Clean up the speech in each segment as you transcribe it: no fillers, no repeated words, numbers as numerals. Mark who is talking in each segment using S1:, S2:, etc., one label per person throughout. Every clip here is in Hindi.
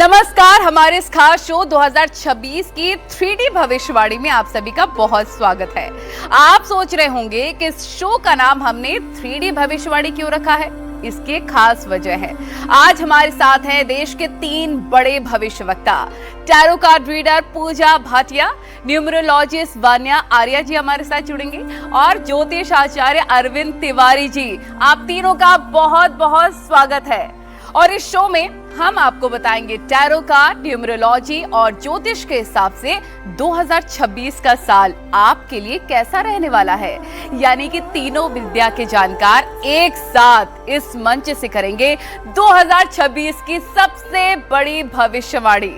S1: नमस्कार, हमारे इस खास शो 2026 की 3D भविष्यवाणी में आप सभी का बहुत स्वागत है। आप सोच रहे होंगे कि इस शो का नाम हमने 3D भविष्यवाणी क्यों रखा है। इसकी खास वजह है, आज हमारे साथ हैं देश के 3 बड़े भविष्यवक्ता, टैरो कार्ड रीडर पूजा भाटिया, न्यूमरोलॉजिस्ट वान्या आर्या जी हमारे साथ जुड़ेंगे और ज्योतिष आचार्य अरविंद तिवारी जी। आप तीनों का बहुत बहुत स्वागत है। और इस शो में हम आपको बताएंगे टैरो कार्ड, न्यूमरोलॉजी और ज्योतिष के हिसाब से 2026 का साल आपके लिए कैसा रहने वाला है। यानी कि तीनों विद्या के जानकार एक साथ इस मंच से करेंगे 2026 की सबसे बड़ी भविष्यवाणी।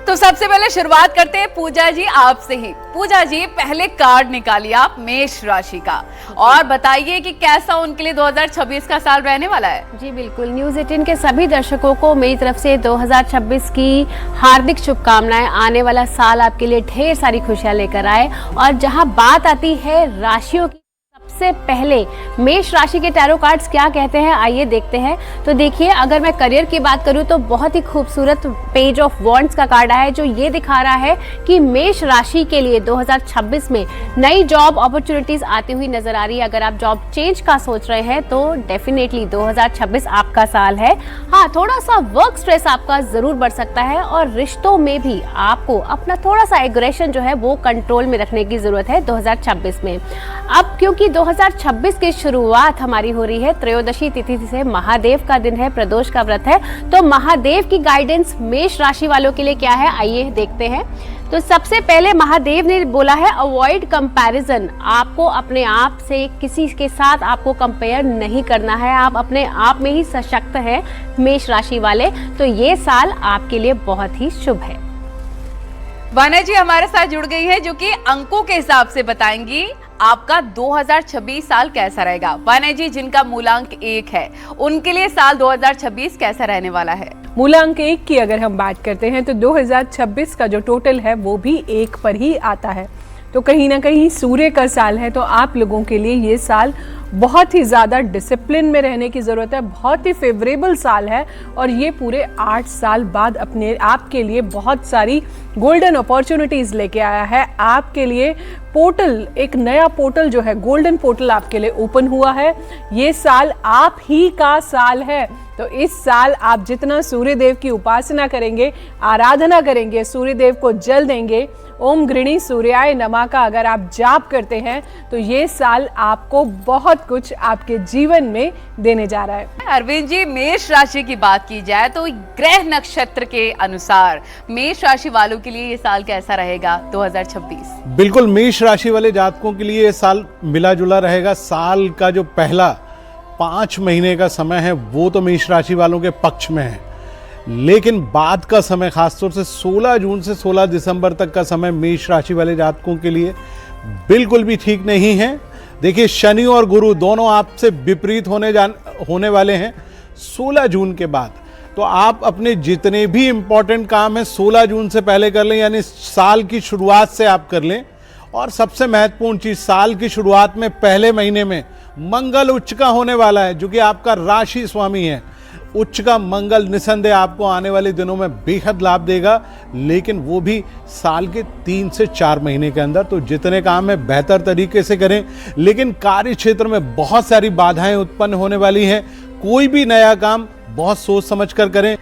S1: तो सबसे पहले शुरुआत करते हैं पूजा जी आपसे ही। पूजा जी, पहले कार्ड निकालिए आप मेष राशि का और बताइए कि कैसा उनके लिए 2026 का साल रहने वाला है।
S2: जी बिल्कुल, न्यूज़ 18 के सभी दर्शकों को मेरी तरफ से 2026 की हार्दिक शुभकामनाएं। आने वाला साल आपके लिए ढेर सारी खुशियां लेकर आए। और जहां बात आती है राशियों की, सबसे पहले मेष राशि के टैरो कार्ड्स क्या कहते हैं आइए देखते हैं। तो देखिए, अगर मैं करियर की बात करूं तो बहुत ही खूबसूरत पेज ऑफ वॉन्ड्स का कार्ड आया है, जो ये दिखा रहा है कि मेष राशि के लिए 2026 में नई जॉब अपॉर्चुनिटीज आती हुई नजर आ रही है। अगर आप जॉब चेंज का सोच रहे हैं तो डेफिनेटली 2026 आपका साल है। हाँ, थोड़ा सा वर्क स्ट्रेस आपका जरूर बढ़ सकता है और रिश्तों में भी आपको अपना थोड़ा सा एग्रेशन जो है वो कंट्रोल में रखने की जरूरत है 2026 में। अब क्योंकि 2026 की शुरुआत हमारी हो रही है त्रयोदशी तिथि से, महादेव का दिन है, प्रदोष का व्रत है, तो महादेव की गाइडेंस मेष राशि वालों के लिए क्या है आइए देखते हैं। तो सबसे पहले महादेव ने बोला है अवॉइड कंपैरिजन। आपको अपने आप से किसी के साथ आपको कंपेयर नहीं करना है, आप अपने आप में ही सशक्त हैं मेष राशि वाले। तो ये साल आपके लिए बहुत ही शुभ है।
S1: वान्या जी हमारे साथ जुड़ गई है, जो कि अंकों के हिसाब से बताएंगी आपका 2026 साल कैसा रहेगा। वान्या जी, जिनका मूलांक 1 है, उनके लिए साल 2026 कैसा रहने वाला है।
S3: मूलांक 1 की अगर हम बात करते हैं तो 2026 का जो टोटल है वो भी 1 पर ही आता है। तो कहीं ना कहीं सूर्य का साल है, तो आप लोगों के लिए ये साल बहुत ही ज़्यादा डिसिप्लिन में रहने की ज़रूरत है। बहुत ही फेवरेबल साल है और ये पूरे 8 साल बाद अपने आपके लिए बहुत सारी गोल्डन अपॉर्चुनिटीज़ लेके आया है। आपके लिए पोर्टल, एक नया पोर्टल जो है गोल्डन पोर्टल आपके लिए ओपन हुआ है। ये साल आप ही का साल है। तो इस साल आप जितना सूर्य देव की उपासना करेंगे, आराधना करेंगे, सूर्य देव को जल देंगे, ओम गृणी सूर्याय नमः का अगर आप जाप करते हैं तो ये साल आपको बहुत कुछ आपके जीवन में देने जा रहा है।
S1: अरविंद जी, मेष राशि की बात की जाए तो ग्रह नक्षत्र के अनुसार मेष राशि वालों के लिए ये साल कैसा रहेगा 2026?
S4: बिल्कुल, मेष राशि वाले जातकों के लिए ये साल मिला जुला रहेगा। साल का जो पहला 5 महीने का समय है वो तो मेष राशि वालों के पक्ष में है, लेकिन बाद का समय, खासतौर से 16 जून से 16 दिसंबर तक का समय मेष राशि वाले जातकों के लिए बिल्कुल भी ठीक नहीं है। देखिए, शनि और गुरु दोनों आपसे विपरीत होने वाले हैं 16 जून के बाद। तो आप अपने जितने भी इंपॉर्टेंट काम हैं 16 जून से पहले कर लें, यानी साल की शुरुआत से आप कर लें। और सबसे महत्वपूर्ण चीज, साल की शुरुआत में पहले महीने में मंगल उच्च का होने वाला है, जो कि आपका राशि स्वामी है। उच्च का मंगल निसंदेह आपको आने वाले दिनों में बेहद लाभ देगा, लेकिन वो भी साल के 3 से 4 महीने के अंदर। तो जितने काम है बेहतर तरीके से करें, लेकिन कार्य क्षेत्र में बहुत सारी बाधाएं उत्पन्न होने वाली हैं। कोई भी नया काम बहुत सोच समझ कर करें।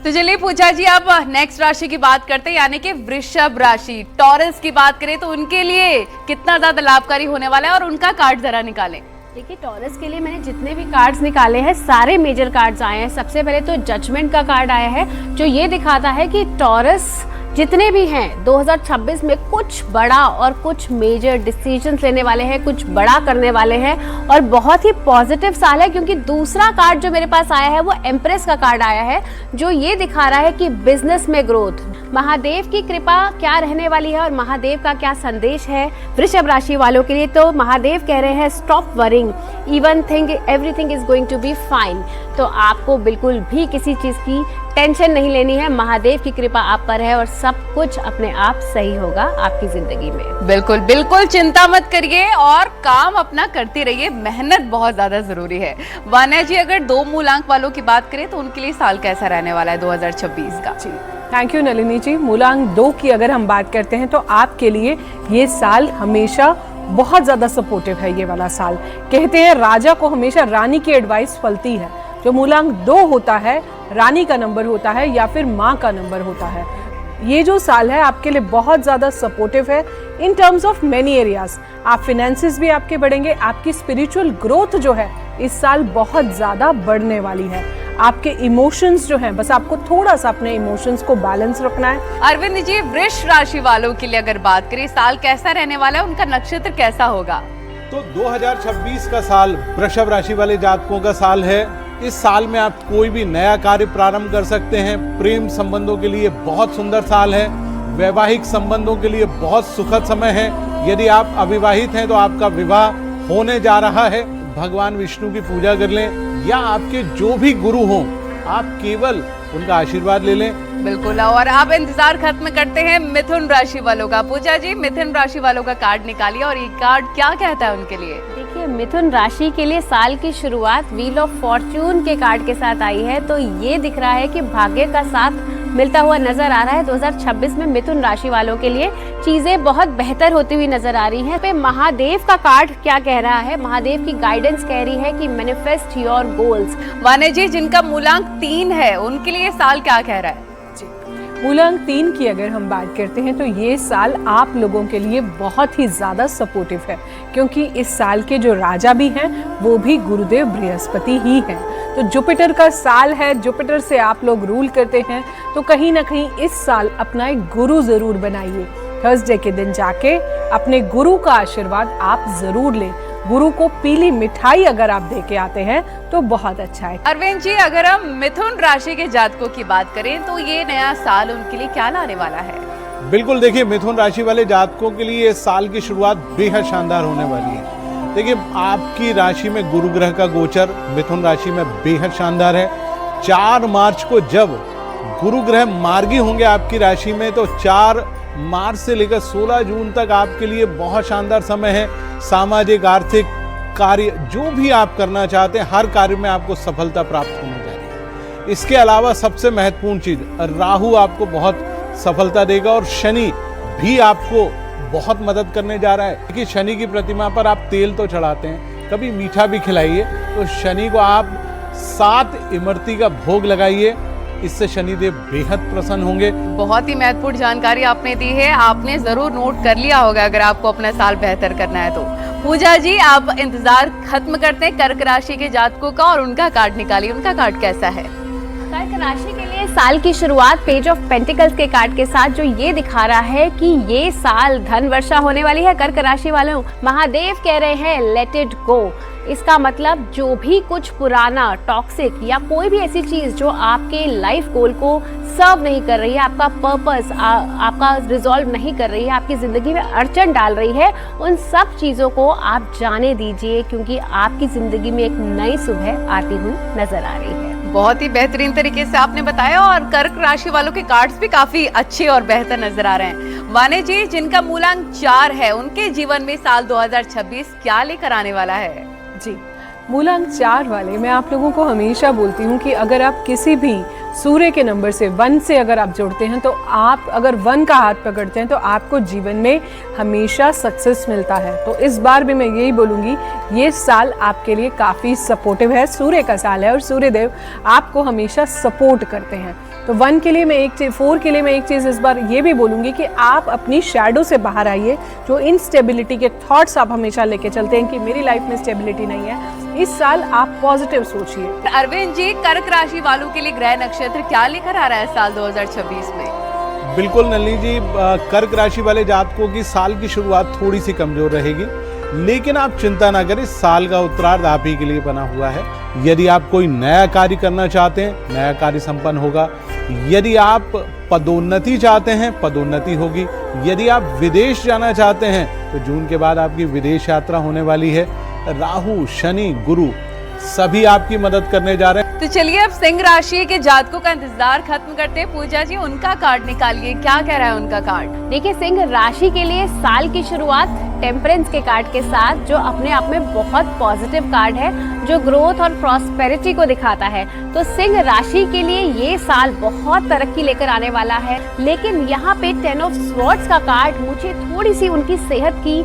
S1: तो चलिए पूजा जी, अब नेक्स्ट राशि की बात करते हैं, यानी कि वृषभ राशि, टॉरस की बात करें तो उनके लिए कितना ज्यादा लाभकारी होने वाला है और उनका कार्ड जरा निकालें।
S2: देखिए, टॉरस के लिए मैंने जितने भी कार्ड्स निकाले हैं सारे मेजर कार्ड्स आए हैं। सबसे पहले तो जजमेंट का कार्ड आया है, जो ये दिखाता है कि टॉरस जितने भी हैं 2026 में कुछ बड़ा और कुछ मेजर डिसीजंस लेने वाले हैं, कुछ बड़ा करने वाले हैं और बहुत ही पॉजिटिव साल है। क्योंकि दूसरा कार्ड जो मेरे पास आया है वो एम्प्रेस का कार्ड आया है, जो ये दिखा रहा है कि बिजनेस में ग्रोथ, महादेव की कृपा क्या रहने वाली है और महादेव का क्या संदेश है वृषभ राशि वालों के लिए। तो महादेव कह रहे हैं stop worrying, everything is going to be fine. तो आपको बिल्कुल भी किसी चीज की टेंशन नहीं लेनी है, महादेव की कृपा आप पर है और सब कुछ अपने आप सही होगा आपकी जिंदगी में।
S1: बिल्कुल बिल्कुल चिंता मत करिए और काम अपना करते रहिए, मेहनत बहुत ज्यादा जरूरी है। वान्या जी, अगर 2 मूलांक वालों की बात करें तो उनके लिए साल कैसा रहने वाला है 2026 का?
S3: जी, थैंक यू नलिनी जी। मूलांक 2 की अगर हम बात करते हैं तो आपके लिए ये साल हमेशा बहुत ज्यादा सपोर्टिव है। ये वाला साल कहते हैं राजा को हमेशा रानी की एडवाइस फलती है। जो मूलांक 2 होता है, रानी का नंबर होता है या फिर माँ का नंबर होता है। ये जो साल है आपके लिए बहुत ज़्यादा सपोर्टिव है in terms of many areas. आप फिनेंसेस भी आपके बढ़ेंगे, आपकी स्पिरिचुअल ग्रोथ जो है इस साल बहुत ज़्यादा बढ़ने वाली है। आपके इमोशंस जो हैं, बस आपको थोड़ा सा अपने इमोशंस को बैलेंस रखना है।
S1: अरविंद जी, वृष राशि वालों के लिए अगर बात करें, साल कैसा रहने वाला है, उनका नक्षत्र कैसा होगा?
S4: तो 2026 का साल वृषभ राशि वाले जातकों का साल है। इस साल में आप कोई भी नया कार्य प्रारंभ कर सकते हैं। प्रेम संबंधों के लिए बहुत सुंदर साल है। वैवाहिक संबंधों के लिए बहुत सुखद समय है। यदि आप अविवाहित हैं तो आपका विवाह होने जा रहा है। भगवान विष्णु की पूजा कर लें या आपके जो भी गुरु हों, आप केवल उनका आशीर्वाद ले लें।
S1: बिल्कुल, और आप इंतजार खत्म करते हैं मिथुन राशि वालों का। पूजा जी, मिथुन राशि वालों का कार्ड निकालिए और ये कार्ड क्या कहता है उनके लिए?
S2: देखिए, मिथुन राशि के लिए साल की शुरुआत व्हील ऑफ फॉर्च्यून के कार्ड के साथ आई है, तो ये दिख रहा है कि भाग्य का साथ मिलता हुआ नजर आ रहा है। 2026 में मिथुन राशि वालों के लिए चीजें बहुत बेहतर होती हुई नजर आ रही हैं। पे महादेव का कार्ड क्या कह रहा है? महादेव की गाइडेंस कह रही है कि मैनिफेस्ट योर गोल्स।
S1: वान्या जी, जिनका मूलांक 3 है, उनके लिए साल क्या कह रहा है?
S3: मूलांक 3 की अगर हम बात करते हैं तो ये साल आप लोगों के लिए बहुत ही ज़्यादा सपोर्टिव है, क्योंकि इस साल के जो राजा भी हैं वो भी गुरुदेव बृहस्पति ही हैं। तो जुपिटर का साल है, जुपिटर से आप लोग रूल करते हैं, तो कहीं ना कहीं इस साल अपना एक गुरु ज़रूर बनाइए। थर्सडे के दिन जाके अपने गुरु का आशीर्वाद आप ज़रूर लें। गुरु को पीली मिठाई अगर आप दे के आते हैं तो बहुत अच्छा है।
S1: अरविंद जी, अगर हम मिथुन राशि के जातकों की बात करें तो ये नया साल उनके लिए क्या लाने वाला है?
S4: बिल्कुल, देखिए मिथुन राशि वाले जातकों के लिए इस साल की शुरुआत बेहद शानदार होने वाली है। देखिए, आपकी राशि में गुरु ग्रह का गोचर मिथुन राशि में बेहद शानदार है। 4 मार्च को जब गुरु ग्रह मार्गी होंगे आपकी राशि में, तो 4 मार्च से लेकर 16 जून तक आपके लिए बहुत शानदार समय है। सामाजिक, आर्थिक कार्य जो भी आप करना चाहते हैं, हर कार्य में आपको सफलता प्राप्त होने जा रही है। इसके अलावा सबसे महत्वपूर्ण चीज, राहु आपको बहुत सफलता देगा और शनि भी आपको बहुत मदद करने जा रहा है। क्योंकि शनि की प्रतिमा पर आप तेल तो चढ़ाते हैं, कभी मीठा भी खिलाइए। तो शनि को आप 7 इमरती का भोग लगाइए, इससे शनिदेव बेहद प्रसन्न होंगे।
S1: बहुत ही महत्वपूर्ण जानकारी आपने दी है, आपने जरूर नोट कर लिया होगा अगर आपको अपना साल बेहतर करना है तो। पूजा जी, आप इंतजार खत्म करते हैं कर्क राशि के जातकों का और उनका कार्ड निकालिए। उनका कार्ड कैसा है?
S2: कर्क राशि के लिए साल की शुरुआत पेज ऑफ पेंटिकल्स के कार्ड के साथ जो ये दिखा रहा है कि ये साल धन वर्षा होने वाली है। कर्क राशि वालों, महादेव कह रहे हैं लेट इट गो। इसका मतलब जो भी कुछ पुराना, टॉक्सिक या कोई भी ऐसी चीज जो आपके लाइफ गोल को सर्व नहीं कर रही है, आपका पर्पस आपका रिजॉल्व नहीं कर रही है, आपकी जिंदगी में अड़चन डाल रही है, उन सब चीजों को आप जाने दीजिए, क्योंकि आपकी जिंदगी में एक नई सुबह आती हुई नजर आ रही है।
S1: बहुत ही बेहतरीन तरीके से आपने बताया और कर्क राशि वालों के कार्ड्स भी काफी अच्छे और बेहतर नजर आ रहे हैं। वान्या जी, जिनका मूलांक 4 है, उनके जीवन में साल 2026 क्या लेकर आने वाला है?
S3: जी, मूलांक 4 वाले, मैं आप लोगों को हमेशा बोलती हूँ कि अगर आप किसी भी सूर्य के नंबर से 1 से अगर आप जुड़ते हैं, तो आप अगर 1 का हाथ पकड़ते हैं तो आपको जीवन में हमेशा सक्सेस मिलता है। तो इस बार भी मैं यही बोलूँगी, ये साल आपके लिए काफ़ी सपोर्टिव है। सूर्य का साल है और सूर्यदेव आपको हमेशा सपोर्ट करते हैं। तो 1 के लिए मैं एक चीज़, 4 के लिए मैं एक चीज़ इस बार ये भी बोलूँगी कि आप अपनी शैडो से बाहर आइए। जो इनस्टेबिलिटी के थॉट्स आप हमेशा लेके चलते हैं कि मेरी लाइफ में स्टेबिलिटी नहीं है, इस साल आप पॉजिटिव सोचिए।
S1: अरविंद जी, कर्क राशि वालों के लिए ग्रह नक्षत्र क्या लेकर आ रहा है साल 2026 में?
S4: बिल्कुल नलिनी जी, कर्क राशि वाले जातकों की साल की शुरुआत थोड़ी सी कमजोर रहेगी, लेकिन आप चिंता ना करें, साल का उत्तरार्ध आप ही के लिए बना हुआ है। यदि आप कोई नया कार्य करना चाहते हैं, नया कार्य संपन्न होगा। यदि आप पदोन्नति चाहते हैं, पदोन्नति होगी। यदि आप विदेश जाना चाहते हैं तो जून के बाद आपकी विदेश यात्रा होने वाली है। राहु, शनि, गुरु सभी आपकी मदद करने जा रहे हैं।
S1: तो चलिए अब सिंह राशि के जातकों का इंतजार खत्म करते हैं। पूजा जी, उनका कार्ड निकालिए, क्या कह रहा है उनका कार्ड?
S2: देखिए, सिंह राशि के लिए साल की शुरुआत टेम्परेंस के कार्ड के साथ, जो अपने आप में बहुत पॉजिटिव कार्ड है, जो ग्रोथ और प्रॉस्पेरिटी को दिखाता है। तो सिंह राशि के लिए ये साल बहुत तरक्की लेकर आने वाला है। लेकिन यहाँ पे 10 ऑफ स्वॉर्ड्स का कार्ड मुझे थोड़ी सी उनकी सेहत की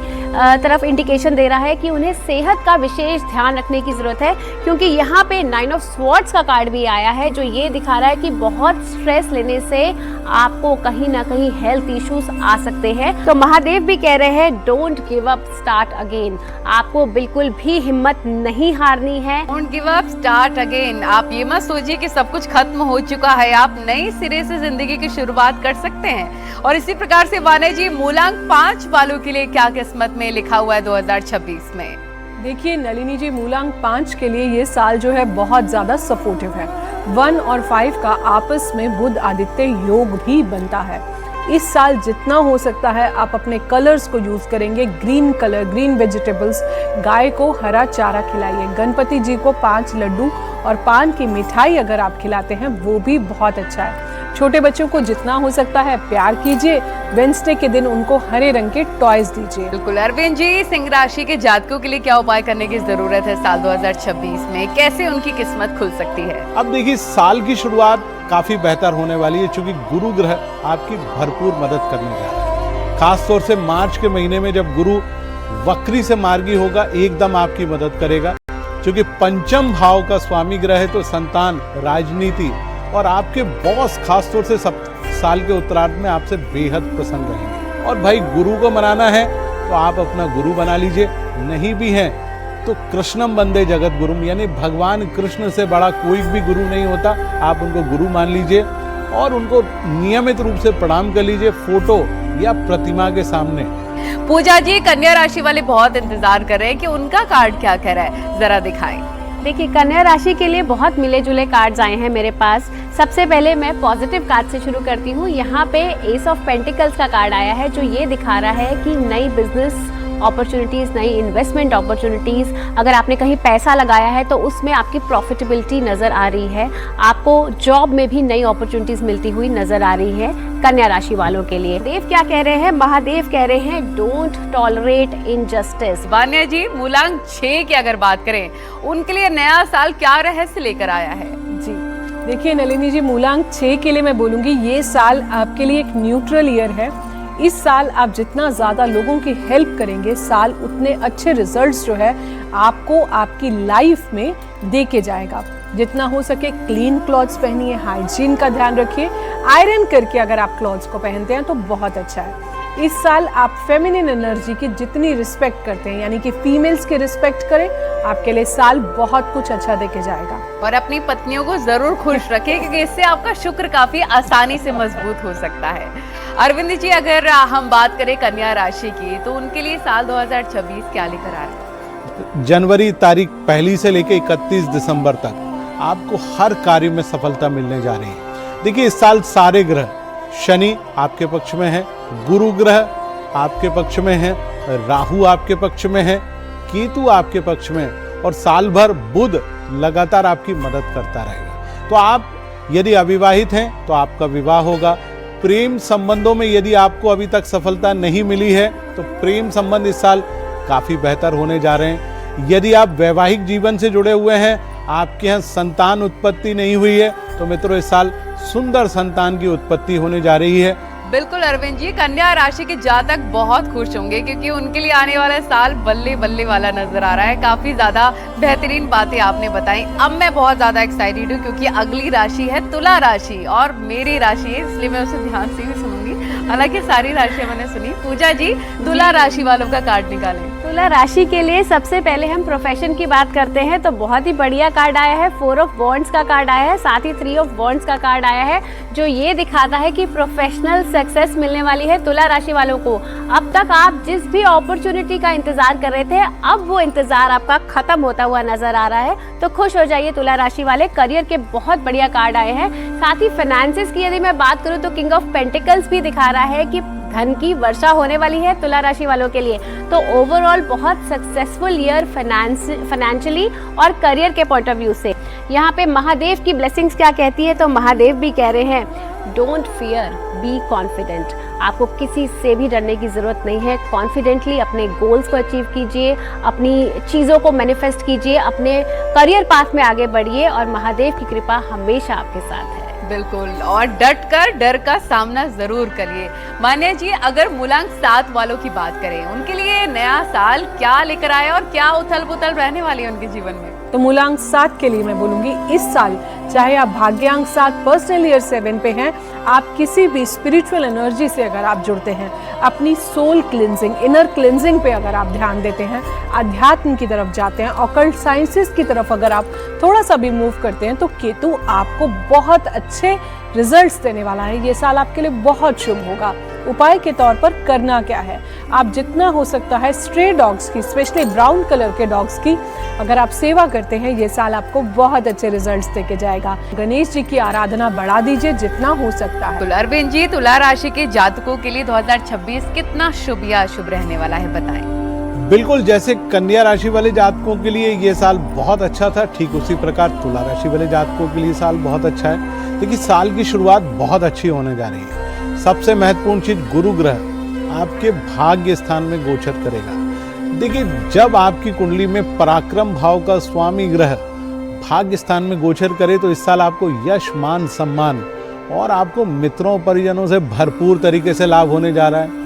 S2: तरफ इंडिकेशन दे रहा है कि उन्हें सेहत का विशेष ध्यान रखने की जरूरत है, क्योंकि यहाँ पे 9 ऑफ स्वॉर्ड्स का कार्ड भी आया है, जो ये दिखा रहा है कि बहुत स्ट्रेस लेने से आपको कहीं ना कहीं हेल्थ इश्यूज आ सकते हैं। तो महादेव भी कह रहे हैं don't give up, start again. आपको बिल्कुल भी हिम्मत नहीं हारनी है।
S1: Don't give up, start again. आप ये मत सोचिए कि सब कुछ खत्म हो चुका है, आप नए सिरे से जिंदगी की शुरुआत कर सकते हैं। और इसी प्रकार से वाने जी, मूलांक 5 वालों के लिए क्या किस्मत में लिखा हुआ है 2026 में?
S3: देखिए नलिनी जी, मूलांक 5 के लिए ये साल जो है बहुत ज़्यादा सपोर्टिव है। 1 और 5 का आपस में बुध आदित्य योग भी बनता है। इस साल जितना हो सकता है आप अपने कलर्स को यूज़ करेंगे। ग्रीन कलर, ग्रीन वेजिटेबल्स, गाय को हरा चारा खिलाइए। गणपति जी को 5 लड्डू और पान की मिठाई अगर आप खिलाते हैं वो भी बहुत अच्छा है। छोटे बच्चों को जितना हो सकता है प्यार कीजिए। वेडनेसडे के दिन उनको हरे रंग के टॉयज दीजिए।
S1: बिल्कुल। अरविंद जी, सिंह राशि के जातकों के लिए क्या उपाय करने की जरूरत है साल 2026 में? कैसे उनकी किस्मत खुल सकती है?
S4: अब देखिए, साल की शुरुआत काफी बेहतर होने वाली है, क्योंकि गुरु ग्रह आपकी भरपूर मदद करने जा रहा है। खास तौर से मार्च के महीने में जब गुरु वक्री से मार्गी होगा, एकदम आपकी मदद करेगा, क्योंकि पंचम भाव का स्वामी ग्रह है। तो संतान, राजनीति और आपके बॉस खास तौर से सब साल के उत्तरार्ध में आपसे बेहद प्रसन्न रहेंगे। और भाई, गुरु को मनाना है तो आप अपना गुरु बना लीजिए, नहीं भी हैं तो कृष्णम वंदे जगत गुरुम, यानी भगवान कृष्ण से बड़ा कोई भी गुरु नहीं होता। आप उनको गुरु मान लीजिए और उनको नियमित रूप से प्रणाम कर लीजिए, फोटो या प्रतिमा के सामने।
S1: पूजा जी, कन्या राशि वाले बहुत इंतजार कर रहे हैं कि उनका कार्ड क्या कह रहा है, जरा दिखाएं।
S2: देखिए, कन्या राशि के लिए बहुत मिले जुले कार्ड्स आए हैं मेरे पास। सबसे पहले मैं पॉजिटिव कार्ड से शुरू करती हूँ। यहाँ पे एस ऑफ पेंटिकल्स का कार्ड आया है, जो ये दिखा रहा है कि नई बिजनेस अपॉर्चुनिटीज़, नई इन्वेस्टमेंट अपॉर्चुनिटीज़, अगर आपने कहीं पैसा लगाया है तो उसमें आपकी प्रॉफिटेबिलिटी नज़र आ रही है। आपको जॉब में भी नई अपॉर्चुनिटीज़ मिलती हुई नज़र आ रही है कन्या राशि वालों के लिए। देव क्या कह रहे हैं? महादेव कह रहे हैं डोंट टॉलरेट इनजस्टिस।
S1: वान्या जी, मूलांक 6 की अगर बात करें, उनके लिए नया साल क्या रहस्य लेकर आया है?
S3: जी देखिए नलिनी जी, मूलांक 6 के लिए मैं बोलूँगी ये साल आपके लिए एक न्यूट्रल ईयर है। इस साल आप जितना ज़्यादा लोगों की हेल्प करेंगे, साल उतने अच्छे रिजल्ट्स जो है आपको आपकी लाइफ में दे के जाएगा। जितना हो सके क्लीन क्लॉथ्स पहनिए, हाइजीन का ध्यान रखिए। आयरन करके अगर आप क्लॉथ्स को पहनते हैं तो बहुत अच्छा है। इस साल आप फेमिनिन एनर्जी की जितनी रिस्पेक्ट करते हैं, यानी कि फीमेल्स की रिस्पेक्ट करें, आपके लिए साल बहुत कुछ अच्छा देके जाएगा।
S1: और अपनी पत्नियों को जरूर खुश रखें, क्योंकि इससे आपका शुक्र काफी आसानी से मजबूत हो सकता है। अरविंद जी, अगर हम बात करें कन्या राशि की, तो उनके लिए साल 2026 क्या लेकर आ रहा है?
S4: जनवरी तारीख 1 से लेकर 31 दिसंबर तक आपको हर कार्य में सफलता मिलने जा रही है। देखिए, इस साल सारे ग्रह, शनि आपके पक्ष में है, गुरु ग्रह आपके पक्ष में है, राहु आपके पक्ष में है, केतु आपके पक्ष में, और साल भर बुध लगातार आपकी मदद करता रहेगा। तो आप यदि अविवाहित हैं तो आपका विवाह होगा। प्रेम संबंधों में यदि आपको अभी तक सफलता नहीं मिली है तो प्रेम संबंध इस साल काफी बेहतर होने जा रहे हैं। यदि आप वैवाहिक जीवन से जुड़े हुए हैं, आपके यहाँ संतान उत्पत्ति नहीं हुई है, तो मित्रों इस साल सुंदर संतान की उत्पत्ति होने जा रही है।
S1: बिल्कुल अरविंद जी, कन्या राशि के जातक बहुत खुश होंगे, क्योंकि उनके लिए आने वाला साल बल्ले बल्ले वाला नजर आ रहा है। काफी ज्यादा बेहतरीन बातें आपने बताई। अब मैं बहुत ज्यादा एक्साइटेड हूँ, क्योंकि अगली राशि है तुला राशि, और मेरी राशि है, इसलिए मैं उसे ध्यान से भी सुनूंगी। हालांकि सारी राशियां मैंने सुनी। पूजा जी, तुला राशि वालों का कार्ड निकालें।
S2: तुला राशि के लिए सबसे पहले हम प्रोफेशन की बात करते हैं, तो बहुत ही बढ़िया कार्ड आया है। 4 ऑफ वॉन्ड्स का कार्ड आया है, साथ ही 3 ऑफ वॉन्ड्स का कार्ड आया है, जो ये दिखाता है कि प्रोफेशनल सक्सेस मिलने वाली है तुला राशि वालों को। अब तक आप जिस भी अपॉर्चुनिटी का इंतजार कर रहे थे, अब वो इंतजार आपका खत्म होता हुआ नजर आ रहा है, तो खुश हो जाइए तुला राशि वाले। करियर के बहुत बढ़िया कार्ड आए हैं। साथ ही फाइनेंसेस की यदि मैं बात करूं तो किंग ऑफ पेंटिकल्स भी दिखा रहा है कि धन की वर्षा होने वाली है तुला राशि वालों के लिए। तो ओवरऑल बहुत सक्सेसफुल ईयर फाइनेंशियली और करियर के पॉइंट ऑफ व्यू से। यहाँ पे महादेव की ब्लेसिंग्स क्या कहती है, तो महादेव भी कह रहे हैं डोंट फियर, बी कॉन्फिडेंट। आपको किसी से भी डरने की ज़रूरत नहीं है। कॉन्फिडेंटली अपने गोल्स को अचीव कीजिए, अपनी चीज़ों को मैनिफेस्ट कीजिए, अपने करियर पाथ में आगे बढ़िए और महादेव की कृपा हमेशा आपके साथ है।
S1: बिल्कुल, और डट कर डर का सामना जरूर करिए। मान्या जी, अगर मूलांक 7 वालों की बात करें, उनके लिए नया साल क्या लेकर आया और क्या उथल पुथल रहने वाली है उनके जीवन में?
S3: तो मूलांक 7 के लिए मैं बोलूंगी, इस साल चाहे आप भाग्यांक 7 पर्सनल ईयर 7 पे हैं, आप किसी भी स्पिरिचुअल एनर्जी से अगर आप जुड़ते हैं, अपनी सोल क्लिनजिंग, इनर क्लिनजिंग पे अगर आप ध्यान देते हैं, अध्यात्म की तरफ जाते हैं, ऑकल्ट साइंसेस की तरफ अगर आप थोड़ा सा भी मूव करते हैं, तो केतु आपको बहुत अच्छे रिजल्ट्स देने वाला है। ये साल आपके लिए बहुत शुभ होगा। उपाय के तौर पर करना क्या है, आप जितना हो सकता है स्ट्रे डॉग्स की, स्पेशली ब्राउन कलर के डॉग्स की अगर आप सेवा करते हैं, ये साल आपको बहुत अच्छे रिजल्ट्स देके जाएगा। गणेश जी की आराधना बढ़ा दीजिए जितना हो सकता है।
S1: तो अरविंद जी, तुला राशि के जातकों के लिए 2026 कितना शुभ या अशुभ रहने वाला है, बताएं।
S4: बिल्कुल, जैसे कन्या राशि वाले जातकों के लिए ये साल बहुत अच्छा था, ठीक उसी प्रकार तुला राशि वाले जातकों के लिए साल बहुत अच्छा है। देखिए, साल की शुरुआत बहुत अच्छी होने जा रही है। सबसे महत्वपूर्ण चीज, गुरु ग्रह आपके भाग्य स्थान में गोचर करेगा। देखिए, जब आपकी कुंडली में पराक्रम भाव का स्वामी ग्रह भाग्य स्थान में गोचर करे, तो इस साल आपको यश, मान, सम्मान और आपको मित्रों परिजनों से भरपूर तरीके से लाभ होने जा रहा है।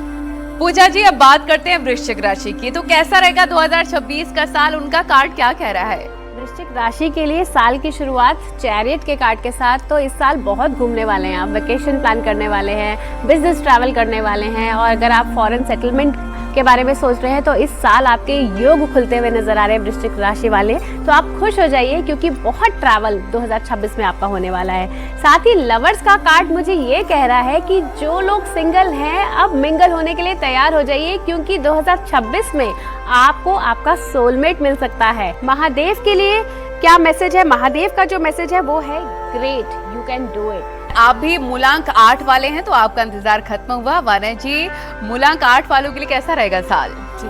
S1: पूजा जी, अब बात करते हैं वृश्चिक राशि की। तो कैसा रहेगा 2026 का साल, उनका कार्ड क्या कह रहा है?
S2: वृश्चिक राशि के लिए साल की शुरुआत चैरियट के कार्ड के साथ। तो इस साल बहुत घूमने वाले हैं आप, वेकेशन प्लान करने वाले हैं, बिजनेस ट्रैवल करने वाले हैं, और अगर आप फॉरेन सेटलमेंट के बारे में सोच रहे हैं तो इस साल आपके योग खुलते हुए नजर आ रहे हैं वृश्चिक राशि वाले। तो आप खुश हो जाइए क्योंकि बहुत ट्रैवल 2026 में आपका होने वाला है। साथ ही लवर्स का कार्ड मुझे ये कह रहा है कि जो लोग सिंगल हैं अब मिंगल होने के लिए तैयार हो जाइए, क्योंकि 2026 में आपको आपका सोलमेट मिल सकता है। महादेव के लिए क्या मैसेज है? महादेव का जो मैसेज है वो है great, you can do it.
S1: आप भी मूलांक 8 वाले हैं तो आपका इंतजार खत्म हुआ। वाना जी, मूलांक 8 वालों के लिए कैसा रहेगा साल?
S3: जी,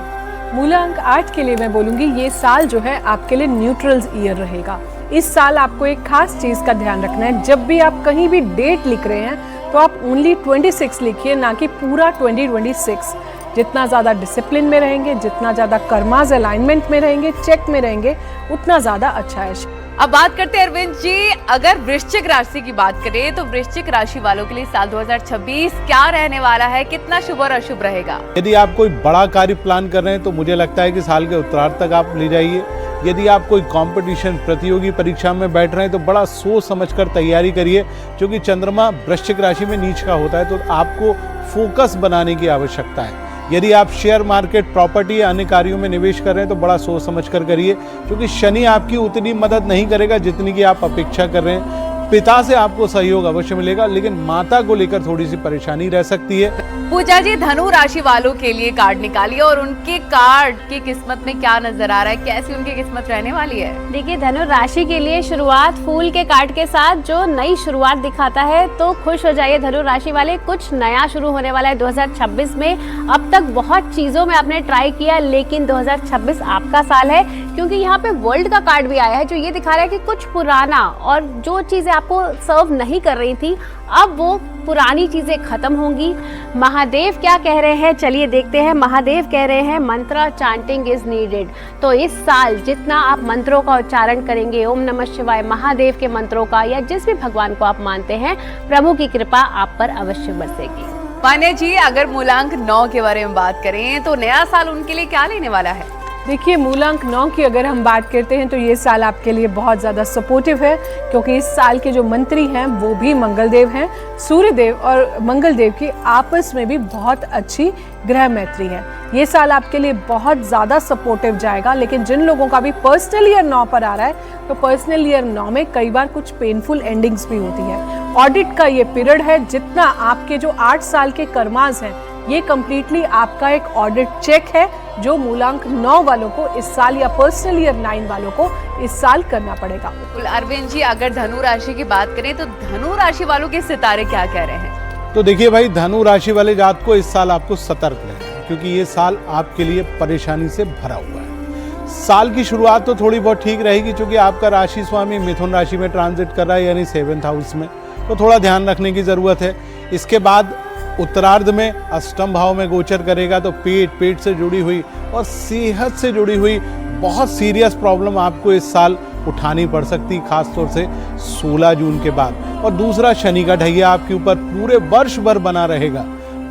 S3: मूलांक 8 के लिए मैं बोलूंगी, ये साल जो है आपके लिए न्यूट्रल्स ईयर रहेगा। इस साल आपको एक खास चीज का ध्यान रखना है। जब भी आप कहीं भी डेट लिख रहे हैं तो आप ओनली 26 लिखिए, ना कि पूरा 2026। जितना ज़्यादा डिसिप्लिन में रहेंगे, जितना ज़्यादा कर्माज अलाइनमेंट में रहेंगे, चेक में रहेंगे, उतना ज़्यादा अच्छा है।
S1: अब बात करते हैं अरविंद जी, अगर वृश्चिक राशि की बात करें तो वृश्चिक राशि वालों के लिए साल 2026 क्या रहने वाला है, कितना शुभ और अशुभ रहेगा?
S4: यदि आप कोई बड़ा कार्य प्लान कर रहे हैं तो मुझे लगता है कि साल के उत्तरार्ध तक आप ले जाइए। यदि आप कोई कंपटीशन, प्रतियोगी परीक्षा में बैठ रहे हैं तो बड़ा सोच समझकर तैयारी करिए, क्योंकि चंद्रमा वृश्चिक राशि में नीच का होता है, तो आपको फोकस बनाने की आवश्यकता है। यदि आप शेयर मार्केट, प्रॉपर्टी या अन्य कार्यों में निवेश कर रहे हैं तो बड़ा सोच समझ कर करिए, क्योंकि शनि आपकी उतनी मदद नहीं करेगा जितनी की आप अपेक्षा कर रहे हैं। पिता से आपको सहयोग अवश्य मिलेगा, लेकिन माता को लेकर थोड़ी सी परेशानी रह सकती है।
S1: पूजा जी, धनु राशि वालों के लिए कार्ड निकालिए और उनके कार्ड की किस्मत में क्या नजर आ रहा है, कैसी उनकी किस्मत रहने वाली है?
S2: देखिए, धनु राशि के लिए शुरुआत फूल के कार्ड के साथ जो नई शुरुआत दिखाता है, तो खुश हो जाइए धनु राशि वाले, कुछ नया शुरू होने वाला है 2026 में। अब तक बहुत चीजों में आपने ट्राई किया, लेकिन 2026 आपका साल है, क्योंकि यहाँ पे वर्ल्ड का कार्ड भी आया है जो ये दिखा रहा है कि कुछ पुराना और जो चीजें आपको सर्व नहीं कर रही थी, अब वो पुरानी चीजें खत्म होंगी। महादेव क्या कह रहे हैं, चलिए देखते हैं। महादेव कह रहे हैं मंत्र चांटिंग इज नीडेड। तो इस साल जितना आप मंत्रों का उच्चारण करेंगे, ओम नमः शिवाय, महादेव के मंत्रों का, या जिस भी भगवान को आप मानते हैं, प्रभु की कृपा आप पर अवश्य बरसेगी।
S1: वाना जी, अगर मूलांक 9 के बारे में बात करें तो नया साल उनके लिए क्या लेने वाला है?
S3: देखिए, मूलांक 9 की अगर हम बात करते हैं तो ये साल आपके लिए बहुत ज़्यादा सपोर्टिव है, क्योंकि इस साल के जो मंत्री हैं वो भी मंगलदेव हैं। सूर्यदेव और मंगलदेव की आपस में भी बहुत अच्छी ग्रह मैत्री है। ये साल आपके लिए बहुत ज़्यादा सपोर्टिव जाएगा। लेकिन जिन लोगों का भी पर्सनल ईयर 9 पर आ रहा है, तो पर्सनल ईयर 9 में कई बार कुछ पेनफुल एंडिंग्स भी होती है। ऑडिट का ये पीरियड है, जितना आपके जो 8 साल के कर्मास हैं, ये कम्प्लीटली आपका एक ऑडिट चेक है जो मूलांक 9 वालों को इस साल, या पर्सनल ईयर 9 वालों को इस साल करना पड़ेगा।
S1: अरविंद जी, अगर धनु राशि की बात करें तो धनु राशि वालों के सितारे क्या कह रहे हैं?
S4: तो देखिए भाई, धनु राशि वाले जात को इस साल आपको सतर्क रहना है, क्योंकि ये साल आपके लिए परेशानी से भरा हुआ है। साल की शुरुआत तो थोड़ी बहुत ठीक रहेगी, क्योंकि आपका राशि स्वामी मिथुन राशि में ट्रांजिट कर रहा है, यानी 7th हाउस में, तो थोड़ा ध्यान रखने की जरूरत है। इसके बाद उत्तरार्ध में अष्टम भाव में गोचर करेगा, तो पेट से जुड़ी हुई और सेहत से जुड़ी हुई बहुत सीरियस प्रॉब्लम आपको इस साल उठानी पड़ सकती, खासतौर से 16 जून के बाद। और दूसरा, शनि का ढैया आपके ऊपर पूरे वर्ष भर बना रहेगा,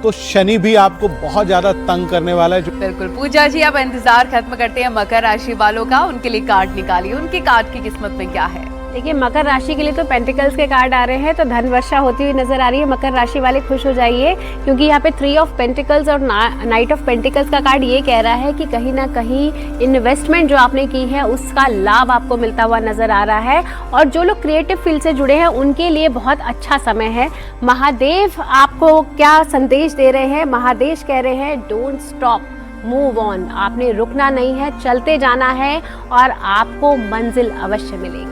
S4: तो शनि भी आपको बहुत ज्यादा तंग करने वाला है।
S1: बिल्कुल पूजा जी, अब इंतजार खत्म करते हैं मकर राशि वालों का। उनके लिए कार्ड निकालिए, उनकी कार्ड की किस्मत में क्या है।
S2: देखिए, मकर राशि के लिए तो पेंटिकल्स के कार्ड आ रहे हैं, तो धन वर्षा होती हुई नजर आ रही है। मकर राशि वाले खुश हो जाइए, क्योंकि यहाँ पे 3 ऑफ पेंटिकल्स और नाइट ऑफ पेंटिकल्स का कार्ड ये कह रहा है कि कहीं ना कहीं इन्वेस्टमेंट जो आपने की है उसका लाभ आपको मिलता हुआ नजर आ रहा है। और जो लोग क्रिएटिव फील्ड से जुड़े हैं उनके लिए बहुत अच्छा समय है। महादेव आपको क्या संदेश दे रहे हैं? महादेव कह रहे हैं, डोंट स्टॉप, मूव ऑन। आपने रुकना नहीं है, चलते जाना है और आपको मंजिल अवश्य मिलेगी।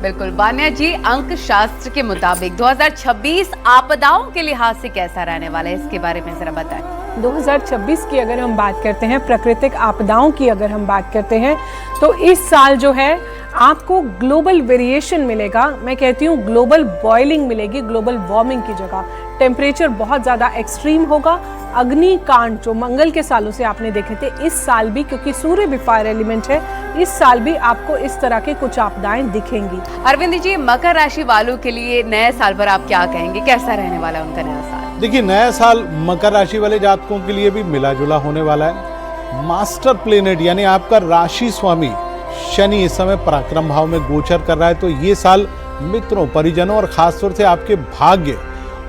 S1: बिल्कुल वान्या जी, अंक शास्त्र के मुताबिक 2026 आपदाओं के लिहाज से कैसा रहने वाला है, इसके बारे में जरा बताएं।
S3: 2026 की अगर हम बात करते हैं, प्राकृतिक आपदाओं की अगर हम बात करते हैं, तो इस साल जो है आपको ग्लोबल वेरिएशन मिलेगा। मैं कहती हूँ ग्लोबल बॉइलिंग मिलेगी, ग्लोबल वार्मिंग की जगह। टेम्परेचर बहुत ज़्यादा एक्सट्रीम होगा। अग्निकांड जो मंगल के सालों से आपने देखे थे, इस साल भी, क्योंकि सूर्य भी फायर एलिमेंट है, इस साल भी आपको इस तरह के कुछ आपदाएं दिखेंगी।
S1: अरविंद जी, मकर राशि वालों के लिए नए साल पर आप क्या कहेंगे, कैसा रहने वाला है उनका नया साल?
S4: देखिए, नया साल मकर राशि वाले जातकों के लिए भी मिला जुला होने वाला है। मास्टर प्लेनेट यानी आपका राशि स्वामी शनि इस समय पराक्रम भाव में गोचर कर रहा है, तो ये साल मित्रों, परिजनों और खासतौर से आपके भाग्य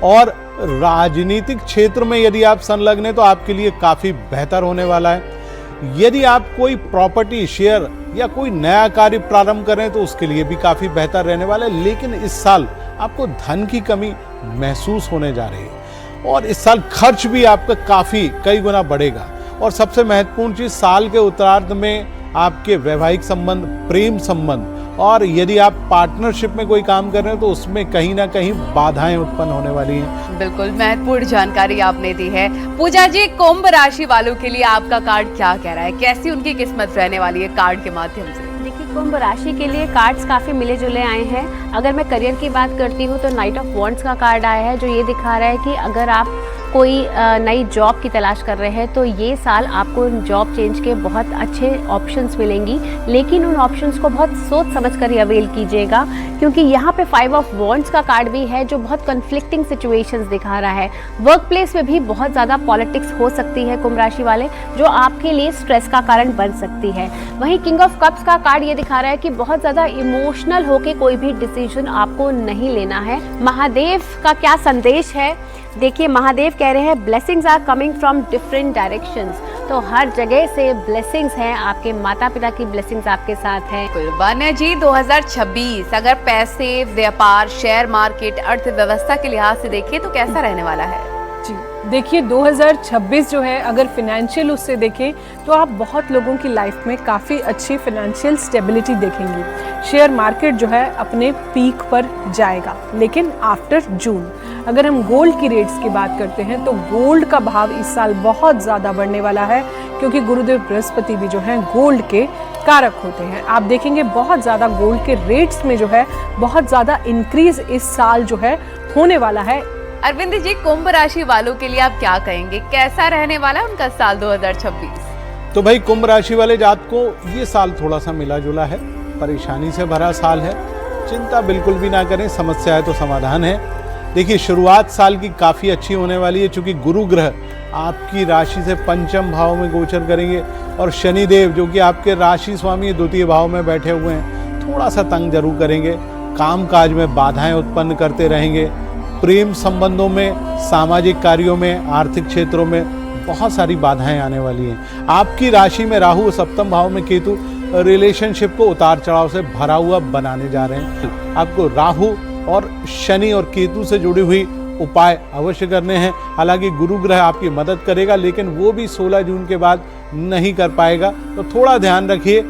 S4: और राजनीतिक क्षेत्र में यदि आप संलग्न हैं तो आपके लिए काफी बेहतर होने वाला है। यदि आप कोई प्रॉपर्टी, शेयर या कोई नया कार्य प्रारंभ करें तो उसके लिए भी काफी बेहतर रहने वाला है। लेकिन इस साल आपको धन की कमी महसूस होने जा रही है, और इस साल खर्च भी आपका काफी कई गुना बढ़ेगा। और सबसे महत्वपूर्ण चीज, साल के उत्तरार्ध में आपके वैवाहिक संबंध, प्रेम संबंध, और यदि आप पार्टनरशिप में कोई काम कर रहे हैं तो उसमें कहीं ना कहीं बाधाएं उत्पन्न होने वाली हैं।
S1: बिल्कुल महत्वपूर्ण जानकारी आपने दी है। पूजा जी, कुंभ राशि वालों के लिए आपका कार्ड क्या कह रहा है, कैसी उनकी किस्मत रहने वाली है कार्ड के माध्यम से?
S2: देखिए, कुंभ राशि के लिए कार्ड्स काफ़ी मिले जुले आए हैं। अगर मैं करियर की बात करती हूँ तो नाइट ऑफ वॉन्ड्स का कार्ड आया है, जो ये दिखा रहा है कि अगर आप कोई नई जॉब की तलाश कर रहे हैं तो ये साल आपको जॉब चेंज के बहुत अच्छे ऑप्शंस मिलेंगी, लेकिन उन ऑप्शंस को बहुत सोच समझ कर ही अवेल कीजिएगा, क्योंकि यहाँ पे 5 ऑफ वॉन्ड्स का कार्ड भी है, जो बहुत कन्फ्लिक्टिंग सिचुएशंस दिखा रहा है। वर्क प्लेस में भी बहुत ज़्यादा पॉलिटिक्स हो सकती है कुंभ राशि वाले, जो आपके लिए स्ट्रेस का कारण बन सकती है। वहीं किंग ऑफ कप्स का कार्ड ये दिखा रहा है कि बहुत ज़्यादा इमोशनल होके कोई भी डिसीजन आपको नहीं लेना है। महादेव का क्या संदेश है? देखिए, महादेव कह रहे हैं, blessings are coming from different directions. तो हर जगह से ब्लेसिंग्स हैं, आपके माता पिता की ब्लेसिंग्स आपके साथ हैं।
S1: वान्या जी, 2026 अगर पैसे, व्यापार, शेयर मार्केट, अर्थव्यवस्था के लिहाज से देखें तो कैसा रहने वाला है?
S3: जी देखिए, 2026 जो है अगर फिनेंशियल उससे देखें तो आप बहुत लोगों की लाइफ में काफ़ी अच्छी फिनेंशियल स्टेबिलिटी देखेंगे। शेयर मार्केट जो है अपने पीक पर जाएगा, लेकिन आफ्टर जून। अगर हम गोल्ड की रेट्स की बात करते हैं तो गोल्ड का भाव इस साल बहुत ज़्यादा बढ़ने वाला है, क्योंकि गुरुदेव बृहस्पति भी जो है गोल्ड के कारक होते हैं। आप देखेंगे बहुत ज़्यादा गोल्ड के रेट्स में जो है बहुत ज़्यादा इंक्रीज इस साल जो है होने वाला है।
S1: अरविंद जी, कुंभ राशि वालों के लिए आप क्या कहेंगे, कैसा रहने वाला है उनका साल 2026?
S4: तो भाई, कुंभ राशि वाले जातकों ये साल थोड़ा सा मिला जुला है, परेशानी से भरा साल है। चिंता बिल्कुल भी ना करें, समस्या है तो समाधान है। देखिए, शुरुआत साल की काफ़ी अच्छी होने वाली है, क्योंकि गुरु ग्रह आपकी राशि से पंचम भाव में गोचर करेंगे, और शनिदेव जो कि आपके राशि स्वामी द्वितीय भाव में बैठे हुए हैं, थोड़ा सा तंग जरूर करेंगे। काम काज में बाधाएं उत्पन्न करते रहेंगे। प्रेम संबंधों में, सामाजिक कार्यों में, आर्थिक क्षेत्रों में बहुत सारी बाधाएं आने वाली हैं। आपकी राशि में राहु, सप्तम भाव में केतु रिलेशनशिप को उतार चढ़ाव से भरा हुआ बनाने जा रहे हैं। आपको राहु और शनि और केतु से जुड़ी हुई उपाय अवश्य करने हैं। हालांकि गुरु ग्रह आपकी मदद करेगा, लेकिन वो भी 16 जून के बाद नहीं कर पाएगा, तो थोड़ा ध्यान रखिए।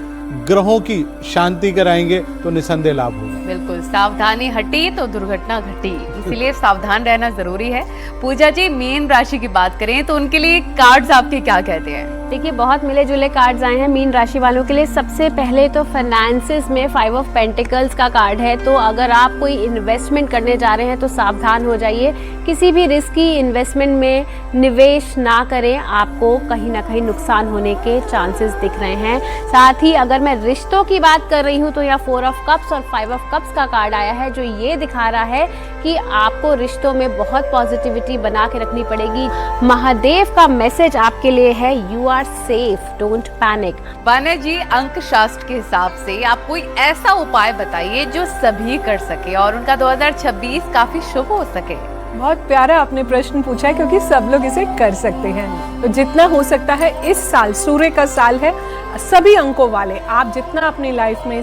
S4: ग्रहों की शांति कराएंगे तो निसंदेह लाभ होगा।
S1: बिल्कुल, सावधानी हटी तो दुर्घटना घटी। इसीलिए सावधान रहना जरूरी है। पूजा जी, मीन राशि की बात करें तो उनके लिए कार्ड्स आपके क्या कहते हैं?
S2: देखिए, बहुत मिले जुले कार्ड्स आए हैं मीन राशि वालों के लिए। सबसे पहले तो फाइनेंसेस में 5 ऑफ पेंटिकल्स का कार्ड है। तो अगर आप कोई इन्वेस्टमेंट करने जा रहे हैं तो सावधान हो जाइए, किसी भी रिस्की इन्वेस्टमेंट में निवेश ना करें, आपको कहीं ना कहीं नुकसान होने के चांसेस दिख रहे हैं। साथ ही अगर मैं रिश्तों की बात कर रही हूँ तो यहाँ 4 ऑफ कप्स और 5 ऑफ कप्स का कार्ड आया है, जो ये दिखा रहा है कि आपको रिश्तों में बहुत पॉजिटिविटी बना के रखनी पड़ेगी। महादेव का मैसेज आपके लिए है, you are safe, don't panic.
S1: बाना जी, अंक शास्त्र के हिसाब से आप कोई ऐसा उपाय बताइए जो सभी कर सके और उनका 2026 काफी शुभ हो सके।
S3: बहुत प्यारा आपने प्रश्न पूछा है, क्योंकि सब लोग इसे कर सकते हैं। तो जितना हो सकता है, इस साल सूर्य का साल है, सभी अंकों वाले आप जितना अपनी लाइफ में